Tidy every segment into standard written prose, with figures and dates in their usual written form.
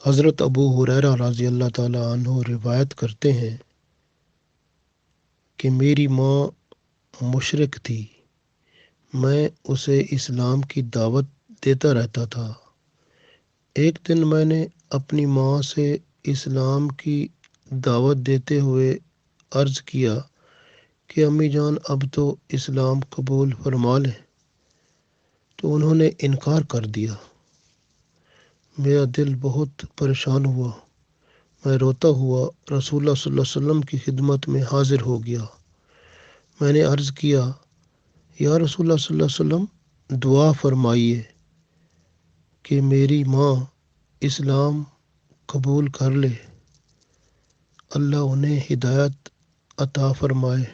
حضرت ابو ہریرہ رضی اللہ تعالیٰ عنہ روایت کرتے ہیں کہ میری ماں مشرک تھی، میں اسے اسلام کی دعوت دیتا رہتا تھا۔ ایک دن میں نے اپنی ماں سے اسلام کی دعوت دیتے ہوئے عرض کیا کہ امی جان اب تو اسلام قبول فرما لیں، تو انہوں نے انکار کر دیا۔ میرا دل بہت پریشان ہوا، میں روتا ہوا رسول اللہ صلی اللہ علیہ وسلم کی خدمت میں حاضر ہو گیا۔ میں نے عرض کیا، یا رسول اللہ صلی اللہ علیہ وسلم، دعا فرمائیے کہ میری ماں اسلام قبول کر لے، اللہ انہیں ہدایت عطا فرمائے۔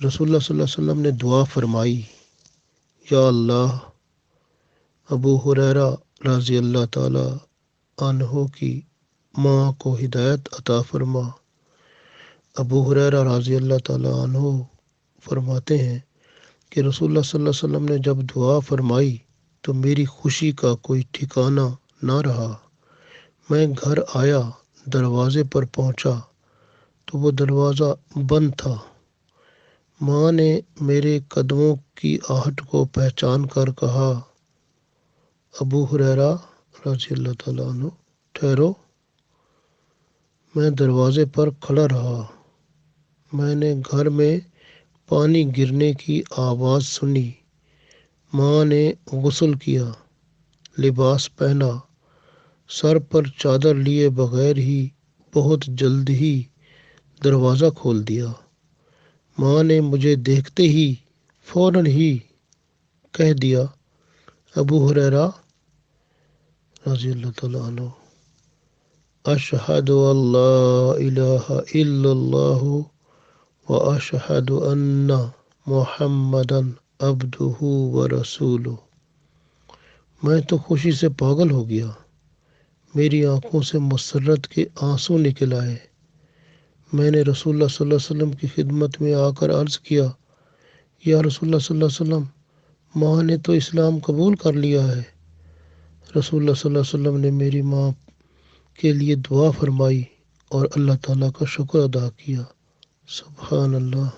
رسول اللہ صلی اللہ علیہ وسلم نے دعا فرمائی، یا اللہ ابو ہریرہ رضی اللہ تعالی عنہ کی ماں کو ہدایت عطا فرما۔ ابو ہریرہ رضی اللہ تعالی عنہ فرماتے ہیں کہ رسول اللہ صلی اللہ علیہ وسلم نے جب دعا فرمائی تو میری خوشی کا کوئی ٹھکانہ نہ رہا۔ میں گھر آیا، دروازے پر پہنچا تو وہ دروازہ بند تھا۔ ماں نے میرے قدموں کی آہٹ کو پہچان کر کہا، ابو ہریرہ رضی اللہ تعالیٰ عنہ ٹھہرو۔ میں دروازے پر کھڑا رہا۔ میں نے گھر میں پانی گرنے کی آواز سنی۔ ماں نے غسل کیا، لباس پہنا، سر پر چادر لیے بغیر ہی بہت جلد ہی دروازہ کھول دیا۔ ماں نے مجھے دیکھتے ہی فوراً ہی کہہ دیا، ابو ہریرہ رضی اللہ تعالیٰ عنہ، اشہد ان لا الہ الا اللہ و اشہد ان محمدً عبدہ و رسولہ۔ میں تو خوشی سے پاگل ہو گیا، میری آنکھوں سے مسرت کے آنسو نکل آئے۔ میں نے رسول اللہ صلی اللہ علیہ وسلم کی خدمت میں آ کر عرض کیا، یا رسول اللہ صلی اللہ علیہ وسلم، ماں نے تو اسلام قبول کر لیا ہے۔ رسول اللہ صلی اللہ علیہ وسلم نے میری ماں کے لیے دعا فرمائی اور اللہ تعالیٰ کا شکر ادا کیا۔ سبحان اللہ۔